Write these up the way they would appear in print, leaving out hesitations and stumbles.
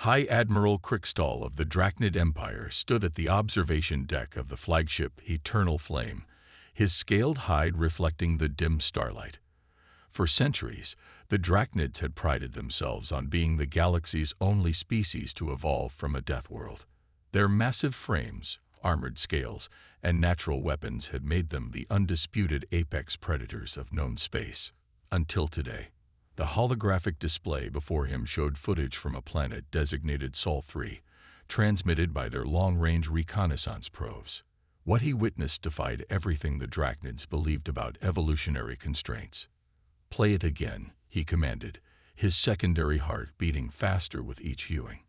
High Admiral Kriegstall of the Drachnid Empire stood at the observation deck of the flagship Eternal Flame, his scaled hide reflecting the dim starlight. For centuries, the Drachnids had prided themselves on being the galaxy's only species to evolve from a death world. Their massive frames, armored scales, and natural weapons had made them the undisputed apex predators of known space. Until today. The holographic display before him showed footage from a planet designated Sol 3, transmitted by their long-range reconnaissance probes. What he witnessed defied everything the Drachnids believed about evolutionary constraints. "Play it again," he commanded, his secondary heart beating faster with each viewing.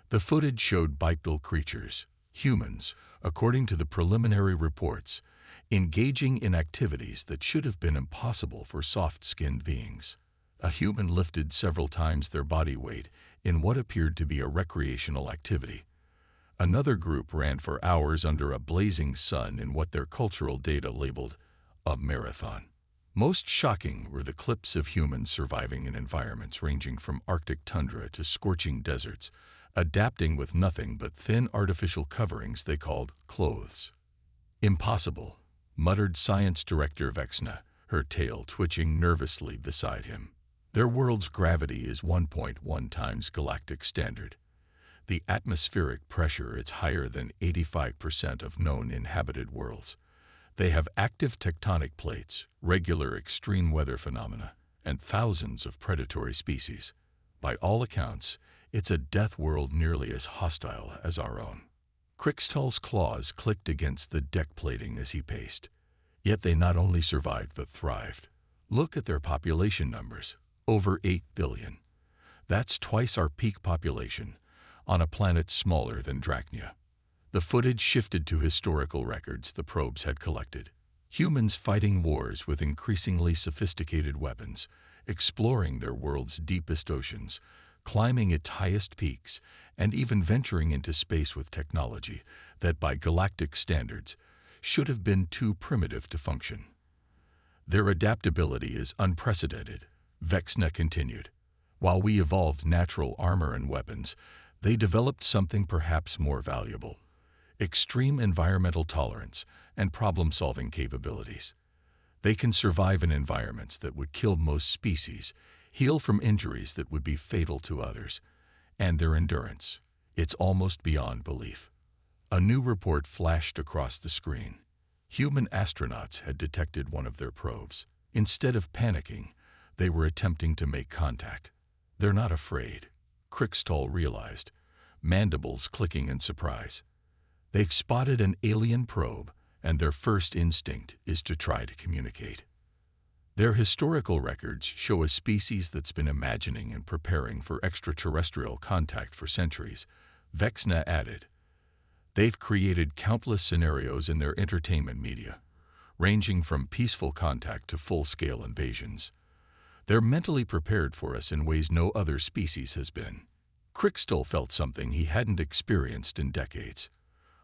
The footage showed bipedal creatures, humans, according to the preliminary reports, engaging in activities that should have been impossible for soft-skinned beings. A human lifted several times their body weight in what appeared to be a recreational activity. Another group ran for hours under a blazing sun in what their cultural data labeled a marathon. Most shocking were the clips of humans surviving in environments ranging from Arctic tundra to scorching deserts, adapting with nothing but thin artificial coverings they called clothes. "Impossible," muttered Science Director Vexna, her tail twitching nervously beside him. "Their world's gravity is 1.1 times galactic standard. The atmospheric pressure is higher than 85% of known inhabited worlds. They have active tectonic plates, regular extreme weather phenomena, and thousands of predatory species. By all accounts, it's a death world nearly as hostile as our own." Kriegstall's claws clicked against the deck plating as he paced. Yet they not only survived but thrived. Look at their population numbers. Over 8 billion. That's twice our peak population, on a planet smaller than Drachnia. The footage shifted to historical records the probes had collected. Humans fighting wars with increasingly sophisticated weapons, exploring their world's deepest oceans, climbing its highest peaks, and even venturing into space with technology that, by galactic standards, should have been too primitive to function. "Their adaptability is unprecedented," Vexna continued. "While we evolved natural armor and weapons, they developed something perhaps more valuable: extreme environmental tolerance and problem-solving capabilities. They can survive in environments that would kill most species, heal from injuries that would be fatal to others, and their endurance, it's almost beyond belief." A new report flashed across the screen. Human astronauts had detected one of their probes. Instead of panicking, they were attempting to make contact. "They're not afraid," Kriegstall realized, mandibles clicking in surprise. "They've spotted an alien probe, and their first instinct is to try to communicate. Their historical records show a species that's been imagining and preparing for extraterrestrial contact for centuries," Vexna added. "They've created countless scenarios in their entertainment media, ranging from peaceful contact to full-scale invasions. They're mentally prepared for us in ways no other species has been." Kriegstall felt something he hadn't experienced in decades: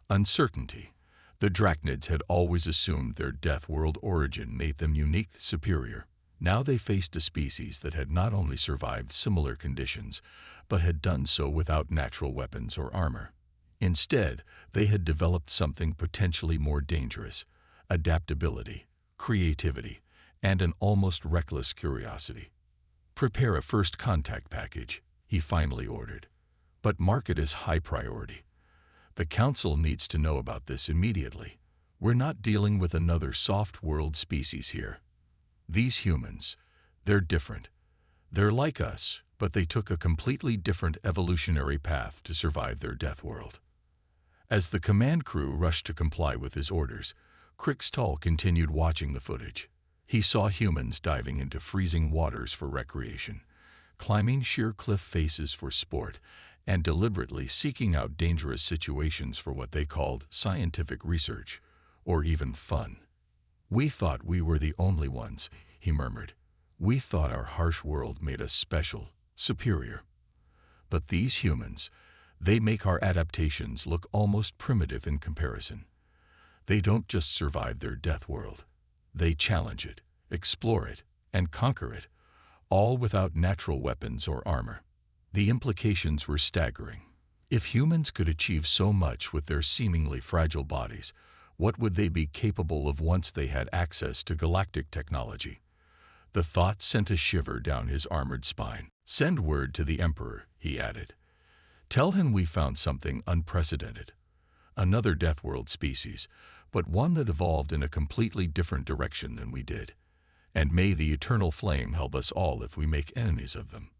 uncertainty. The Drachnids had always assumed their death world origin made them unique, superior. Now they faced a species that had not only survived similar conditions, but had done so without natural weapons or armor. Instead, they had developed something potentially more dangerous: adaptability, creativity, and an almost reckless curiosity. "Prepare a first contact package," he finally ordered. "But mark it as high priority. The Council needs to know about this immediately. We're not dealing with another soft world species here. These humans, they're different. They're like us, but they took a completely different evolutionary path to survive their death world." As the command crew rushed to comply with his orders, Kriegstall continued watching the footage. He saw humans diving into freezing waters for recreation, climbing sheer cliff faces for sport, and deliberately seeking out dangerous situations for what they called scientific research, or even fun. "We thought we were the only ones," he murmured. "We thought our harsh world made us special, superior. But these humans, they make our adaptations look almost primitive in comparison. They don't just survive their death world. They challenge it, explore it, and conquer it, all without natural weapons or armor. The implications were staggering. If humans could achieve so much with their seemingly fragile bodies, what would they be capable of once they had access to galactic technology? The thought sent a shiver down his armored spine. "Send word to the Emperor," he added. "Tell him we found something unprecedented. Another Deathworld species, but one that evolved in a completely different direction than we did. And may the eternal flame help us all if we make enemies of them."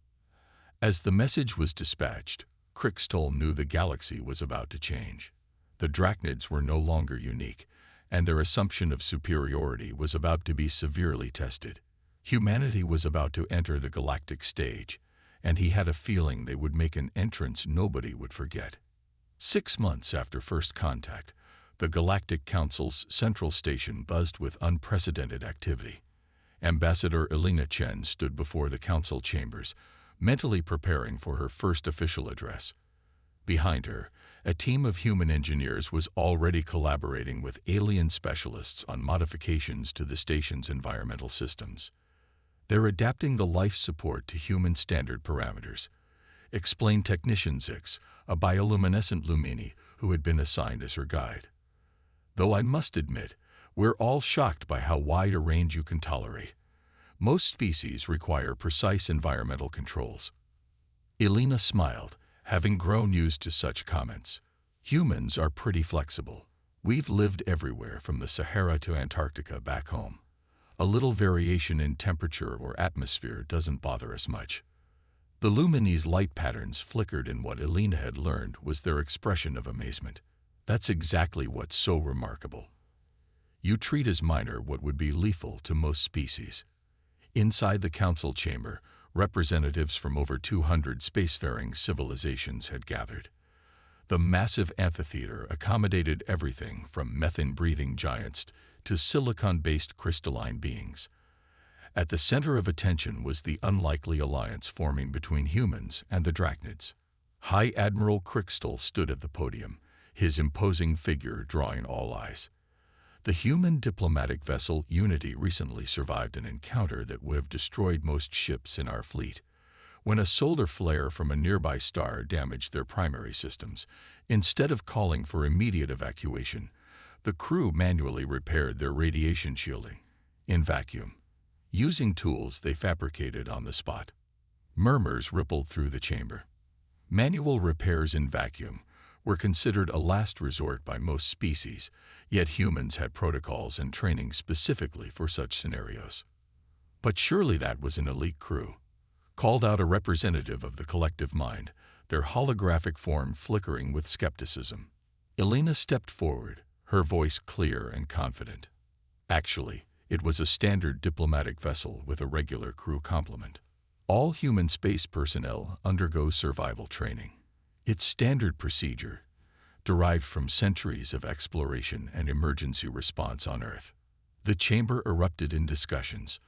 As the message was dispatched, Crickstall knew the galaxy was about to change. The Drachnids were no longer unique, and their assumption of superiority was about to be severely tested. Humanity was about to enter the galactic stage, and he had a feeling they would make an entrance nobody would forget. 6 months after first contact, the Galactic Council's central station buzzed with unprecedented activity. Ambassador Elena Chen stood before the council chambers, mentally preparing for her first official address. Behind her, a team of human engineers was already collaborating with alien specialists on modifications to the station's environmental systems. "They're adapting the life support to human standard parameters," explained Technician Zix, a bioluminescent Lumini who had been assigned as her guide. "Though I must admit, we're all shocked by how wide a range you can tolerate. Most species require precise environmental controls." Elena smiled, having grown used to such comments. "Humans are pretty flexible. We've lived everywhere from the Sahara to Antarctica back home. A little variation in temperature or atmosphere doesn't bother us much." The Lumini's light patterns flickered, and what Elena had learned was their expression of amazement. "That's exactly what's so remarkable. You treat as minor what would be lethal to most species." Inside the council chamber, representatives from over 200 spacefaring civilizations had gathered. The massive amphitheater accommodated everything from methane-breathing giants to silicon-based crystalline beings. At the center of attention was the unlikely alliance forming between humans and the Drachnids. High Admiral Crickstall stood at the podium, his imposing figure drawing all eyes. The human diplomatic vessel Unity recently survived an encounter that would have destroyed most ships in our fleet. When a solar flare from a nearby star damaged their primary systems, instead of calling for immediate evacuation, the crew manually repaired their radiation shielding in vacuum, using tools they fabricated on the spot. Murmurs rippled through the chamber. Manual repairs in vacuum were considered a last resort by most species, yet humans had protocols and training specifically for such scenarios. "But surely that was an elite crew," called out a representative of the collective mind, their holographic form flickering with skepticism. Elena stepped forward, her voice clear and confident. "Actually, it was a standard diplomatic vessel with a regular crew complement. All human space personnel undergo survival training. It's standard procedure, derived from centuries of exploration and emergency response on Earth." The chamber erupted in discussions.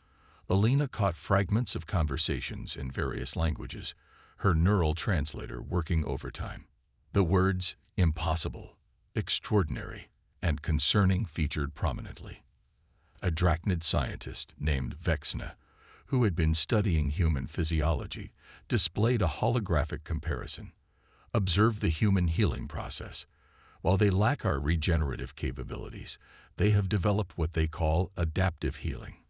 Elena caught fragments of conversations in various languages, her neural translator working overtime. The words impossible, extraordinary, and concerning featured prominently. A Drachnid scientist named Vexna, who had been studying human physiology, displayed a holographic comparison. "Observe the human healing process. While they lack our regenerative capabilities, they have developed what they call adaptive healing.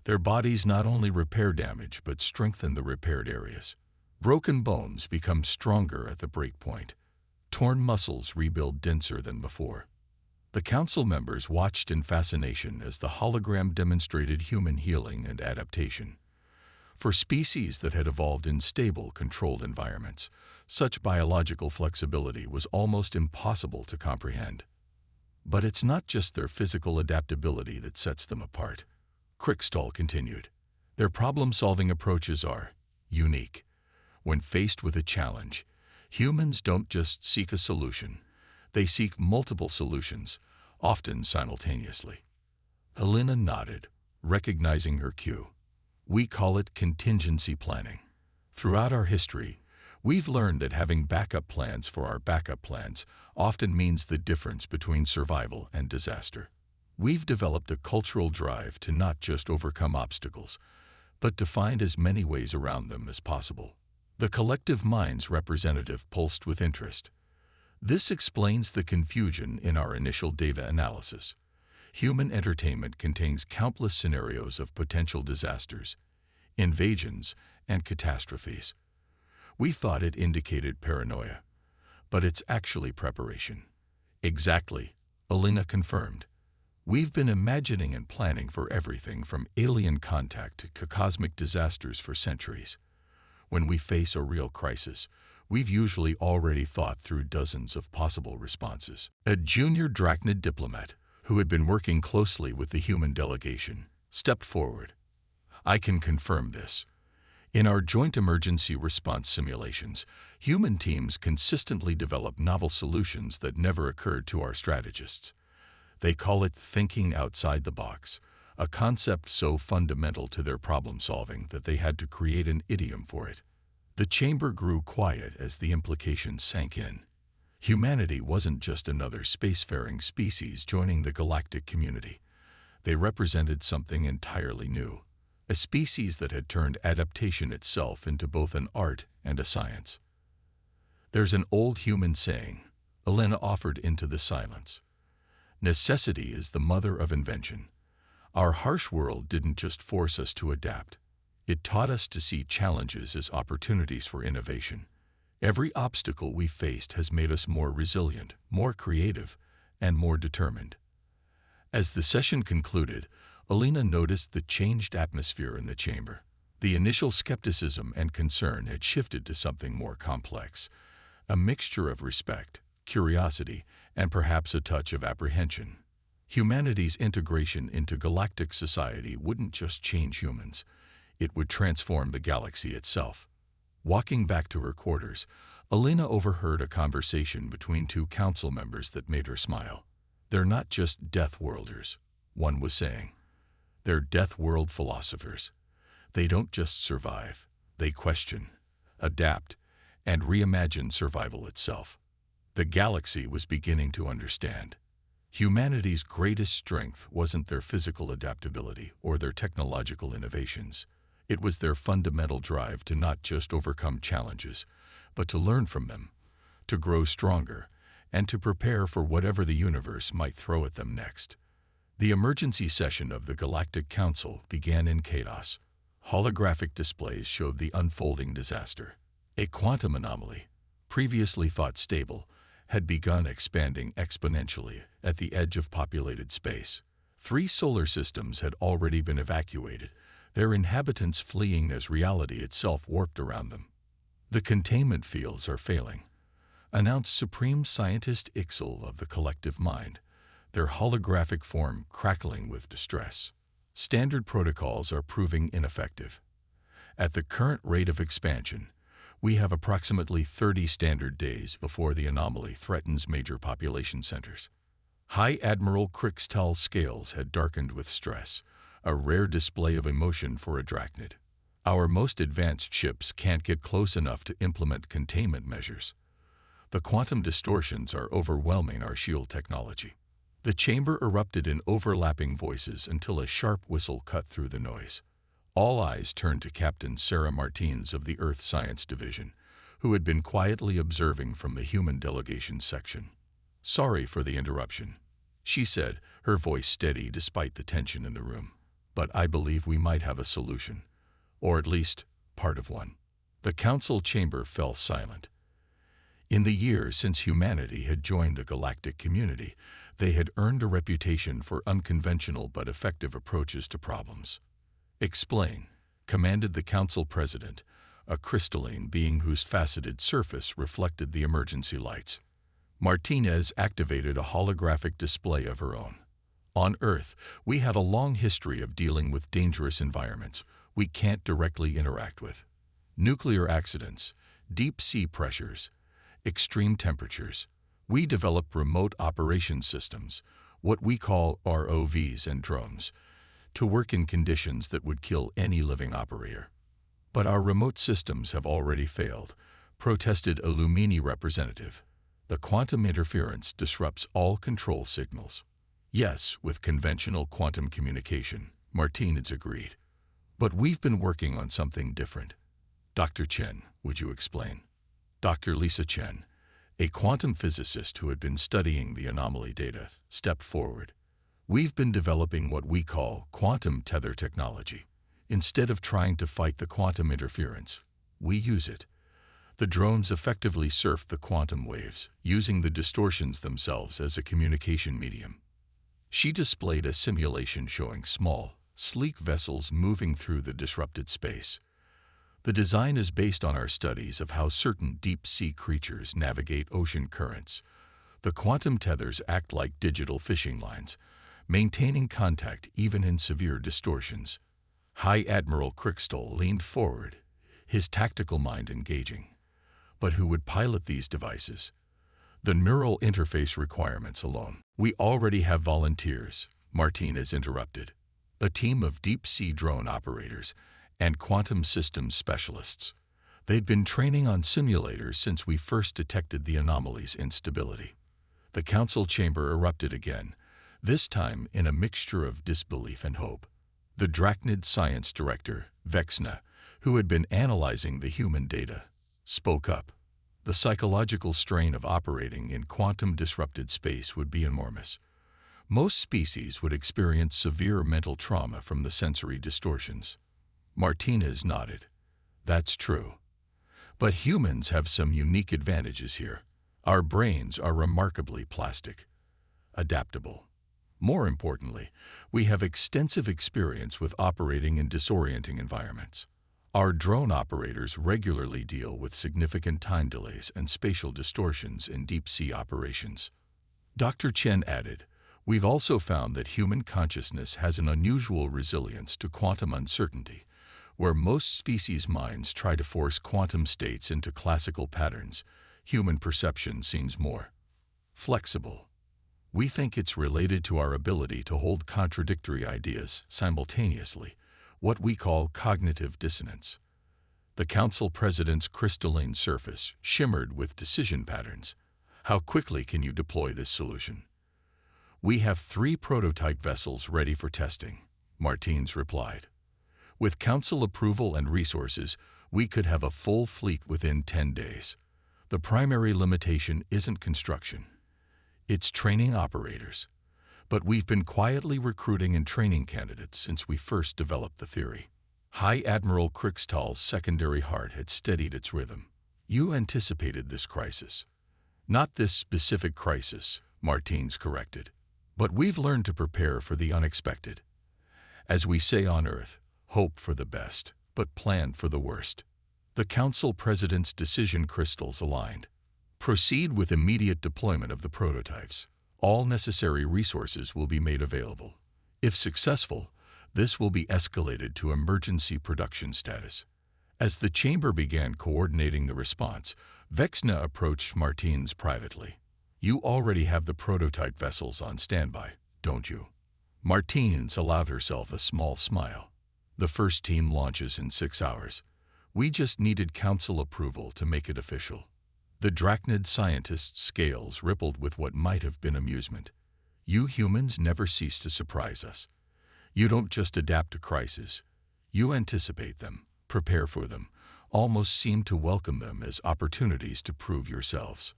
Their bodies not only repair damage but strengthen the repaired areas. Broken bones become stronger at the breakpoint. Torn muscles rebuild denser than before." The council members watched in fascination as the hologram demonstrated human healing and adaptation. For species that had evolved in stable, controlled environments, such biological flexibility was almost impossible to comprehend. "But it's not just their physical adaptability that sets them apart," Crickstall continued. "Their problem-solving approaches are unique. When faced with a challenge, humans don't just seek a solution. They seek multiple solutions, often simultaneously." Helena nodded, recognizing her cue. "We call it contingency planning. Throughout our history, we've learned that having backup plans for our backup plans often means the difference between survival and disaster. We've developed a cultural drive to not just overcome obstacles, but to find as many ways around them as possible." The collective mind's representative pulsed with interest. This explains the confusion in our initial data analysis. Human entertainment contains countless scenarios of potential disasters, invasions, and catastrophes. We thought it indicated paranoia, but it's actually preparation. Exactly, Alina confirmed. We've been imagining and planning for everything from alien contact to cosmic disasters for centuries. When we face a real crisis, we've usually already thought through dozens of possible responses. A junior Drachnid diplomat, who had been working closely with the human delegation, stepped forward. I can confirm this. In our joint emergency response simulations, human teams consistently develop novel solutions that never occurred to our strategists. They call it thinking outside the box, a concept so fundamental to their problem-solving that they had to create an idiom for it. The chamber grew quiet as the implications sank in. Humanity wasn't just another spacefaring species joining the galactic community. They represented something entirely new, a species that had turned adaptation itself into both an art and a science. There's an old human saying, Alina offered into the silence. Necessity is the mother of invention. Our harsh world didn't just force us to adapt. It taught us to see challenges as opportunities for innovation. Every obstacle we faced has made us more resilient, more creative, and more determined. As the session concluded, Alina noticed the changed atmosphere in the chamber. The initial skepticism and concern had shifted to something more complex, a mixture of respect, curiosity, and perhaps a touch of apprehension. Humanity's integration into galactic society wouldn't just change humans, it would transform the galaxy itself. Walking back to her quarters, Alina overheard a conversation between two council members that made her smile. They're not just Death Worlders, one was saying. They're Death World philosophers. They don't just survive, they question, adapt, and reimagine survival itself. The galaxy was beginning to understand. Humanity's greatest strength wasn't their physical adaptability or their technological innovations. It was their fundamental drive to not just overcome challenges, but to learn from them, to grow stronger, and to prepare for whatever the universe might throw at them next. The emergency session of the Galactic Council began in chaos. Holographic displays showed the unfolding disaster. A quantum anomaly, previously thought stable, had begun expanding exponentially at the edge of populated space. 3 solar systems had already been evacuated, their inhabitants fleeing as reality itself warped around them. The containment fields are failing, announced Supreme Scientist Ixel of the collective mind, their holographic form crackling with distress. Standard protocols are proving ineffective. At the current rate of expansion, we have approximately 30 standard days before the anomaly threatens major population centers. High Admiral Crixtal's scales had darkened with stress, a rare display of emotion for a Drachnid. Our most advanced ships can't get close enough to implement containment measures. The quantum distortions are overwhelming our shield technology. The chamber erupted in overlapping voices until a sharp whistle cut through the noise. All eyes turned to Captain Sarah Martins of the Earth Science Division, who had been quietly observing from the human delegation section. "Sorry for the interruption," she said, her voice steady despite the tension in the room. "But I believe we might have a solution, or at least part of one." The council chamber fell silent. In the years since humanity had joined the galactic community, they had earned a reputation for unconventional but effective approaches to problems. "Explain," commanded the council president, a crystalline being whose faceted surface reflected the emergency lights. Martinez activated a holographic display of her own. "On Earth, we had a long history of dealing with dangerous environments we can't directly interact with. Nuclear accidents, deep sea pressures, extreme temperatures. We developed remote operation systems, what we call ROVs and drones, to work in conditions that would kill any living operator. But our remote systems have already failed," protested a Lumini representative. "The quantum interference disrupts all control signals." "Yes, with conventional quantum communication," Martinez agreed. "But we've been working on something different." Dr. Chen, Would you explain? Dr. Lisa Chen, a quantum physicist who had been studying the anomaly data, stepped forward. We've been developing what we call quantum tether technology. Instead of trying to fight the quantum interference, we use it. The drones effectively surf the quantum waves, using the distortions themselves as a communication medium. She displayed a simulation showing small, sleek vessels moving through the disrupted space. The design is based on our studies of how certain deep-sea creatures navigate ocean currents. The quantum tethers act like digital fishing lines, maintaining contact even in severe distortions. High Admiral Crickstall leaned forward, his tactical mind engaging. But who would pilot these devices? The neural interface requirements alone. We already have volunteers, Martinez interrupted. A team of deep-sea drone operators and quantum systems specialists. They'd been training on simulators since we first detected the anomaly's instability. The council chamber erupted again, this time in a mixture of disbelief and hope. The Drachnid science director, Vexna, who had been analyzing the human data, spoke up. The psychological strain of operating in quantum-disrupted space would be enormous. Most species would experience severe mental trauma from the sensory distortions. Martinez nodded. That's true. But humans have some unique advantages here. Our brains are remarkably plastic, adaptable. More importantly, we have extensive experience with operating in disorienting environments. Our drone operators regularly deal with significant time delays and spatial distortions in deep-sea operations. Dr. Chen added, we've also found that human consciousness has an unusual resilience to quantum uncertainty, where most species' minds try to force quantum states into classical patterns. Human perception seems more flexible. We think it's related to our ability to hold contradictory ideas simultaneously, what we call cognitive dissonance. The council president's crystalline surface shimmered with decision patterns. How quickly can you deploy this solution? We have 3 prototype vessels ready for testing, Martins replied. With council approval and resources, we could have a full fleet within 10 days. The primary limitation isn't construction. It's training operators. But we've been quietly recruiting and training candidates since we first developed the theory. High Admiral Crickstall's secondary heart had steadied its rhythm. You anticipated this crisis. Not this specific crisis, Martins corrected. But we've learned to prepare for the unexpected. As we say on Earth, hope for the best, but plan for the worst. The council president's decision crystals aligned. Proceed with immediate deployment of the prototypes. All necessary resources will be made available. If successful, this will be escalated to emergency production status. As the chamber began coordinating the response, Vexna approached Martins privately. You already have the prototype vessels on standby, don't you? Martins allowed herself a small smile. The first team launches in 6 hours. We just needed council approval to make it official. The Drachnid scientist's scales rippled with what might have been amusement. You humans never cease to surprise us. You don't just adapt to crises. You anticipate them, prepare for them, almost seem to welcome them as opportunities to prove yourselves.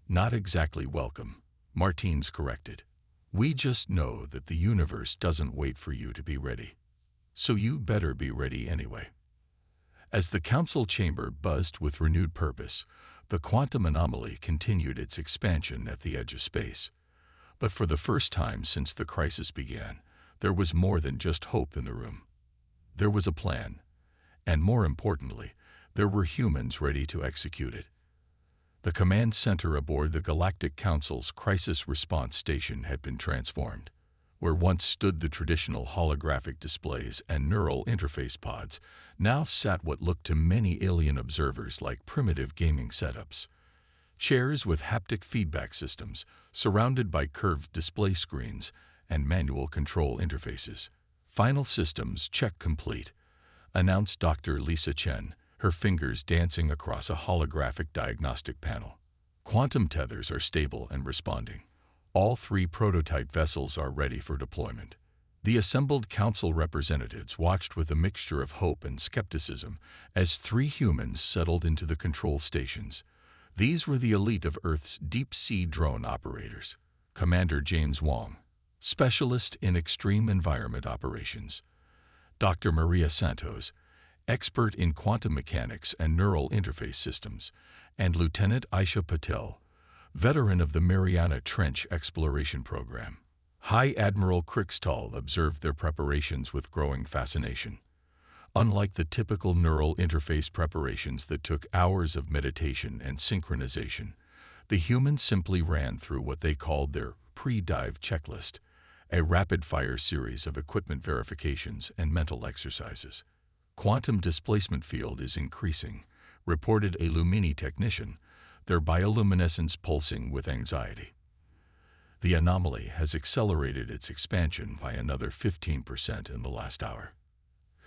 Not exactly welcome, Martins corrected. We just know that the universe doesn't wait for you to be ready. So you better be ready anyway. As the council chamber buzzed with renewed purpose, the quantum anomaly continued its expansion at the edge of space. But for the first time since the crisis began, there was more than just hope in the room. There was a plan, and more importantly, there were humans ready to execute it. The command center aboard the Galactic Council's crisis response station had been transformed. Where once stood the traditional holographic displays and neural interface pods, now sat what looked to many alien observers like primitive gaming setups. Chairs with haptic feedback systems, surrounded by curved display screens and manual control interfaces. Final systems check complete, announced Dr. Lisa Chen, her fingers dancing across a holographic diagnostic panel. Quantum tethers are stable and responding. All 3 prototype vessels are ready for deployment. The assembled council representatives watched with a mixture of hope and skepticism as three humans settled into the control stations. These were the elite of Earth's deep-sea drone operators. Commander James Wong, specialist in extreme environment operations. Dr. Maria Santos, expert in quantum mechanics and neural interface systems. And Lieutenant Aisha Patel, veteran of the Mariana Trench Exploration Program. High Admiral Kriegstall observed their preparations with growing fascination. Unlike the typical neural interface preparations that took hours of meditation and synchronization, the humans simply ran through what they called their pre-dive checklist, a rapid-fire series of equipment verifications and mental exercises. Quantum displacement field is increasing, reported a Lumini technician, their bioluminescence pulsing with anxiety. The anomaly has accelerated its expansion by another 15% in the last hour.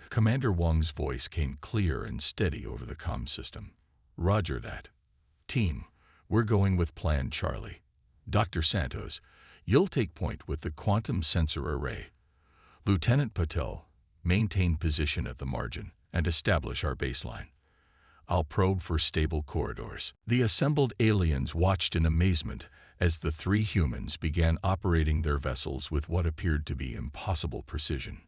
Commander Wong's voice came clear and steady over the comm system. Roger that. Team, we're going with Plan Charlie. Dr. Santos, you'll take point with the quantum sensor array. Lieutenant Patel, maintain position at the margin and establish our baseline. I'll probe for stable corridors. The assembled aliens watched in amazement as the three humans began operating their vessels with what appeared to be impossible precision.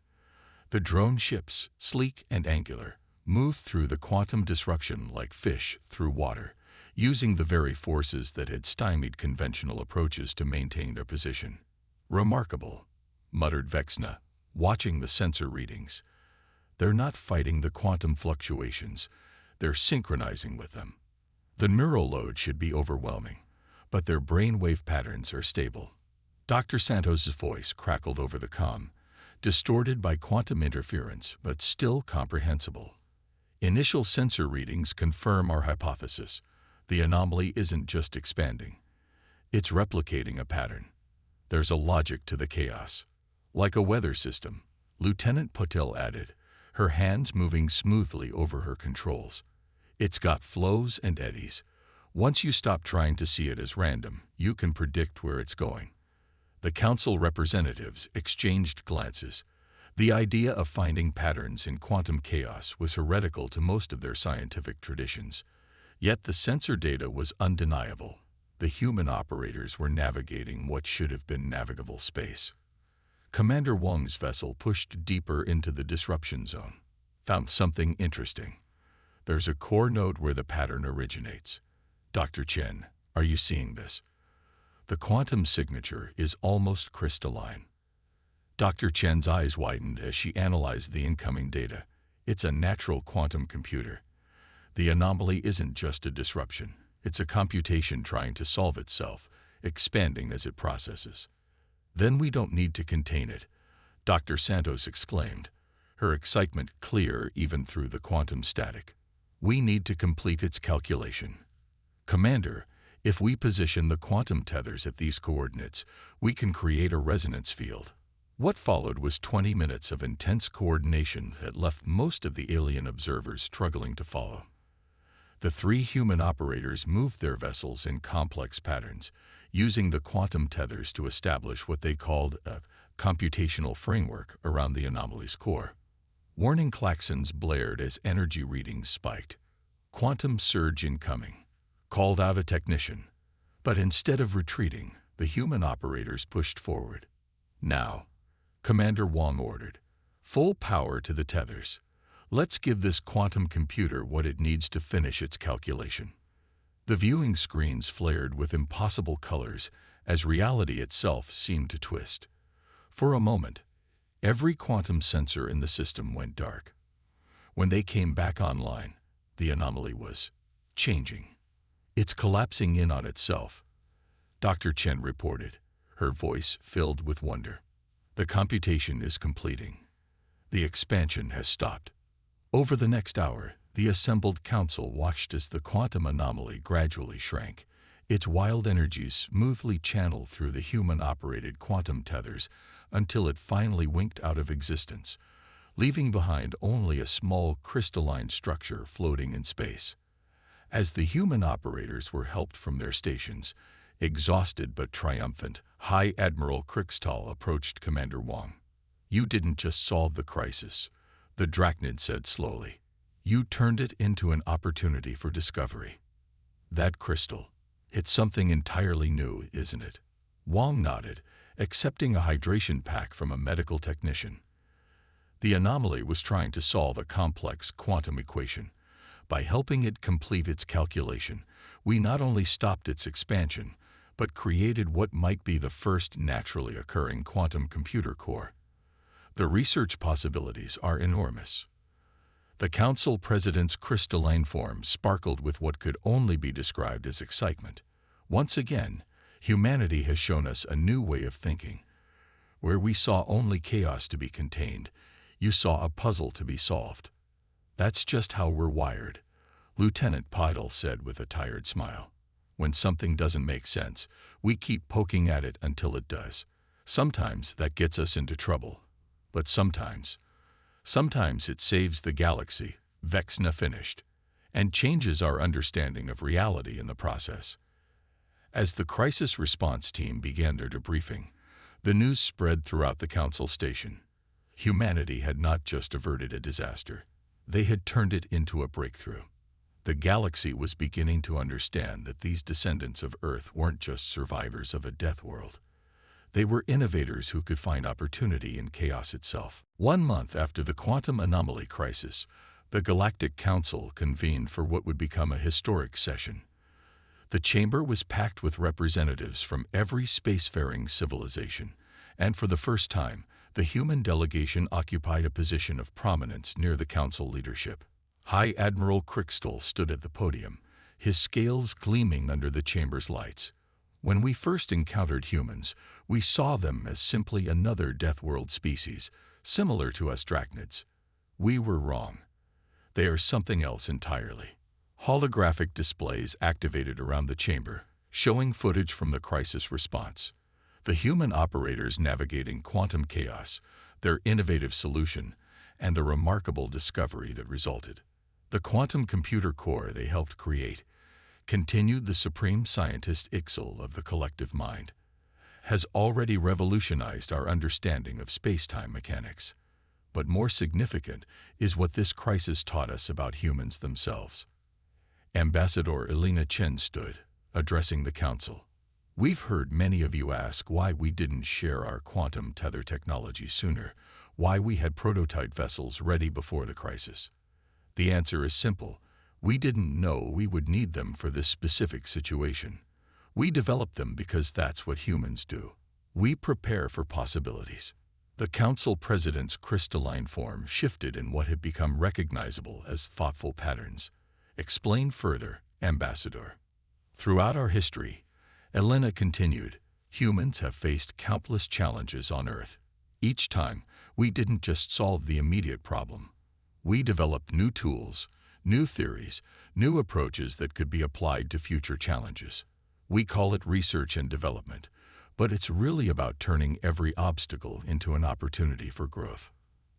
The drone ships, sleek and angular, moved through the quantum disruption like fish through water, using the very forces that had stymied conventional approaches to maintain their position. Remarkable, muttered Vexna, watching the sensor readings. They're not fighting the quantum fluctuations, they're synchronizing with them. The neural load should be overwhelming, but their brainwave patterns are stable. Dr. Santos's voice crackled over the comm, distorted by quantum interference, but still comprehensible. Initial sensor readings confirm our hypothesis. The anomaly isn't just expanding. It's replicating a pattern. There's a logic to the chaos. Like a weather system, Lieutenant Patel added, her hands moving smoothly over her controls. It's got flows and eddies. Once you stop trying to see it as random, you can predict where it's going. The council representatives exchanged glances. The idea of finding patterns in quantum chaos was heretical to most of their scientific traditions. Yet the sensor data was undeniable. The human operators were navigating what should have been navigable space. Commander Wong's vessel pushed deeper into the disruption zone. Found something interesting. There's a core node where the pattern originates. Dr. Chen, are you seeing this? The quantum signature is almost crystalline. Dr. Chen's eyes widened as she analyzed the incoming data. It's a natural quantum computer. The anomaly isn't just a disruption. It's a computation trying to solve itself, expanding as it processes. Then we don't need to contain it, Dr. Santos exclaimed, her excitement clear even through the quantum static. We need to complete its calculation. Commander, if we position the quantum tethers at these coordinates, we can create a resonance field. What followed was 20 minutes of intense coordination that left most of the alien observers struggling to follow. The three human operators moved their vessels in complex patterns, using the quantum tethers to establish what they called a computational framework around the anomaly's core. Warning klaxons blared as energy readings spiked. Quantum surge incoming. Called out a technician. But instead of retreating, the human operators pushed forward. Now, Commander Wong ordered, full power to the tethers. Let's give this quantum computer what it needs to finish its calculation. The viewing screens flared with impossible colors as reality itself seemed to twist. For a moment, every quantum sensor in the system went dark. When they came back online, the anomaly was changing. It's collapsing in on itself, Dr. Chen reported, her voice filled with wonder. The computation is completing. The expansion has stopped. Over the next hour, the assembled council watched as the quantum anomaly gradually shrank, its wild energies smoothly channeled through the human-operated quantum tethers until it finally winked out of existence, leaving behind only a small crystalline structure floating in space. As the human operators were helped from their stations, exhausted but triumphant, High Admiral Kriegstall approached Commander Wong. "You didn't just solve the crisis," the Drachnid said slowly. "You turned it into an opportunity for discovery." "That crystal, it's something entirely new, isn't it?" Wong nodded, accepting a hydration pack from a medical technician. The anomaly was trying to solve a complex quantum equation. By helping it complete its calculation, we not only stopped its expansion, but created what might be the first naturally occurring quantum computer core. The research possibilities are enormous. The council president's crystalline form sparkled with what could only be described as excitement. Once again, humanity has shown us a new way of thinking. Where we saw only chaos to be contained, you saw a puzzle to be solved. "That's just how we're wired," Lieutenant Pidal said with a tired smile. "When something doesn't make sense, we keep poking at it until it does. Sometimes that gets us into trouble. But sometimes it saves the galaxy," Vexna finished, "and changes our understanding of reality in the process." As the crisis response team began their debriefing, the news spread throughout the council station. Humanity had not just averted a disaster. They had turned it into a breakthrough. The galaxy was beginning to understand that these descendants of Earth weren't just survivors of a death world. They were innovators who could find opportunity in chaos itself. 1 month after the quantum anomaly crisis, the Galactic Council convened for what would become a historic session. The chamber was packed with representatives from every spacefaring civilization, and for the first time, the human delegation occupied a position of prominence near the council leadership. High Admiral Crichstall stood at the podium, his scales gleaming under the chamber's lights. "When we first encountered humans, we saw them as simply another Death World species, similar to us Drachnids. We were wrong. They are something else entirely." Holographic displays activated around the chamber, showing footage from the crisis response. The human operators navigating quantum chaos, their innovative solution, and the remarkable discovery that resulted. The quantum computer core they helped create, continued the supreme scientist Ixel of the collective mind, has already revolutionized our understanding of space-time mechanics. But more significant is what this crisis taught us about humans themselves. Ambassador Elena Chen stood, addressing the council. "We've heard many of you ask why we didn't share our quantum tether technology sooner, why we had prototype vessels ready before the crisis. The answer is simple. We didn't know we would need them for this specific situation. We developed them because that's what humans do. We prepare for possibilities." The council president's crystalline form shifted in what had become recognizable as thoughtful patterns. "Explain further, Ambassador." "Throughout our history," Elena continued, "humans have faced countless challenges on Earth. Each time, we didn't just solve the immediate problem. We developed new tools, new theories, new approaches that could be applied to future challenges. We call it research and development, but it's really about turning every obstacle into an opportunity for growth."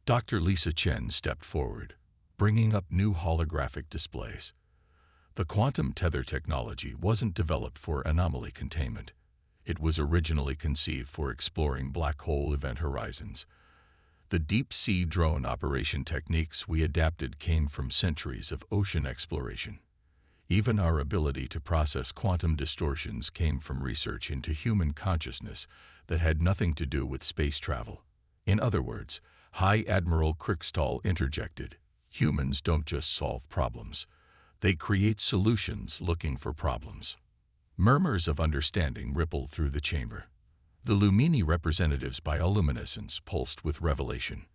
Dr. Lisa Chen stepped forward, bringing up new holographic displays. The quantum tether technology wasn't developed for anomaly containment. It was originally conceived for exploring black hole event horizons. The deep-sea drone operation techniques we adapted came from centuries of ocean exploration. Even our ability to process quantum distortions came from research into human consciousness that had nothing to do with space travel. In other words, High Admiral Crichstall interjected, "Humans don't just solve problems. They create solutions looking for problems." Murmurs of understanding rippled through the chamber. The Lumini representatives' bioluminescence pulsed with revelation.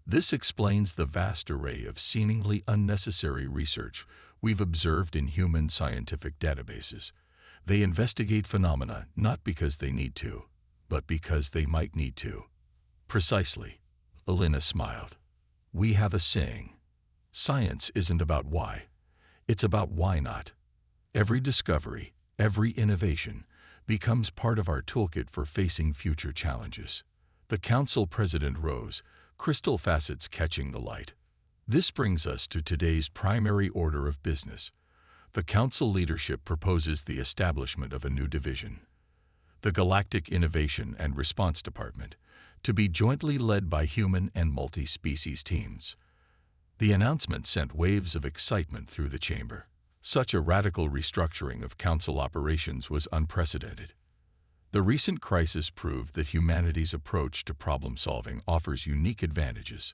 "This explains the vast array of seemingly unnecessary research we've observed in human scientific databases. They investigate phenomena not because they need to, but because they might need to." "Precisely," Elena smiled. "We have a saying. Science isn't about why. It's about why not. Every discovery, every innovation, becomes part of our toolkit for facing future challenges." The council president rose, crystal facets catching the light. "This brings us to today's primary order of business. The council leadership proposes the establishment of a new division, the Galactic Innovation and Response Department, to be jointly led by human and multi-species teams. The announcement sent waves of excitement through the chamber. Such a radical restructuring of Council operations was unprecedented. The recent crisis proved that humanity's approach to problem-solving offers unique advantages,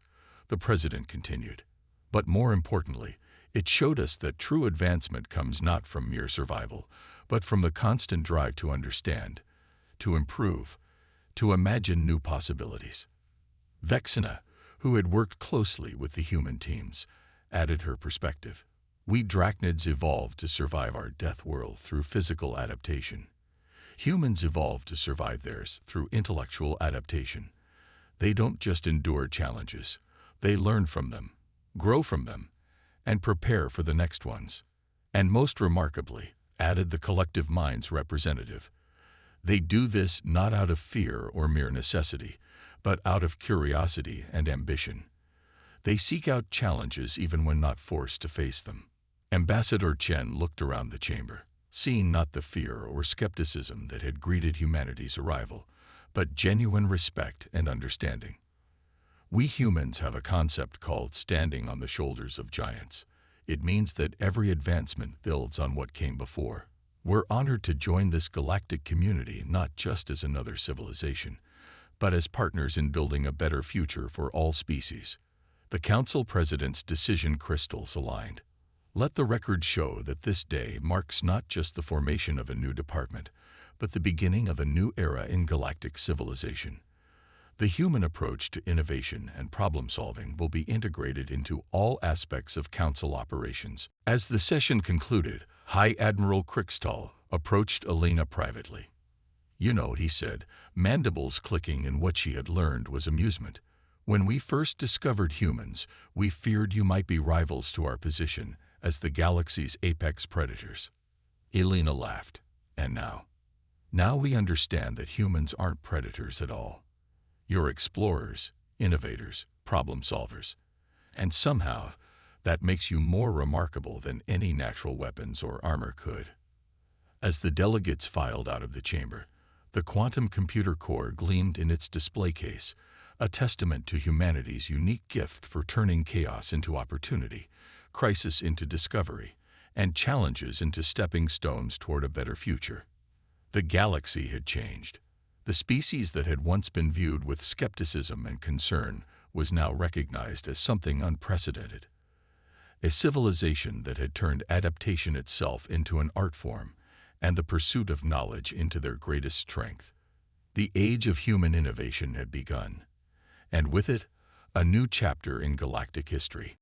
the President continued. But more importantly, it showed us that true advancement comes not from mere survival, but from the constant drive to understand, to improve, to imagine new possibilities. Vexana, who had worked closely with the human teams, added her perspective. We Drachnids evolved to survive our death world through physical adaptation. Humans evolved to survive theirs through intellectual adaptation. They don't just endure challenges, they learn from them, grow from them, and prepare for the next ones. And most remarkably, added the collective mind's representative, they do this not out of fear or mere necessity, but out of curiosity and ambition. They seek out challenges even when not forced to face them. Ambassador Chen looked around the chamber, seeing not the fear or skepticism that had greeted humanity's arrival, but genuine respect and understanding. We humans have a concept called standing on the shoulders of giants. It means that every advancement builds on what came before. We're honored to join this galactic community not just as another civilization, but as partners in building a better future for all species. The Council President's decision crystals aligned. Let the record show that this day marks not just the formation of a new department, but the beginning of a new era in galactic civilization. The human approach to innovation and problem-solving will be integrated into all aspects of Council operations. As the session concluded, High Admiral Krikstal approached Elena privately. You know, he said, mandibles clicking in what she had learned was amusement. When we first discovered humans, we feared you might be rivals to our position as the galaxy's apex predators. Elena laughed. And now? Now we understand that humans aren't predators at all. You're explorers, innovators, problem solvers. And somehow, that makes you more remarkable than any natural weapons or armor could. As the delegates filed out of the chamber, the quantum computer core gleamed in its display case, a testament to humanity's unique gift for turning chaos into opportunity, crisis into discovery, and challenges into stepping stones toward a better future. The galaxy had changed. The species that had once been viewed with skepticism and concern was now recognized as something unprecedented. A civilization that had turned adaptation itself into an art form and the pursuit of knowledge into their greatest strength. The age of human innovation had begun, and with it, a new chapter in galactic history.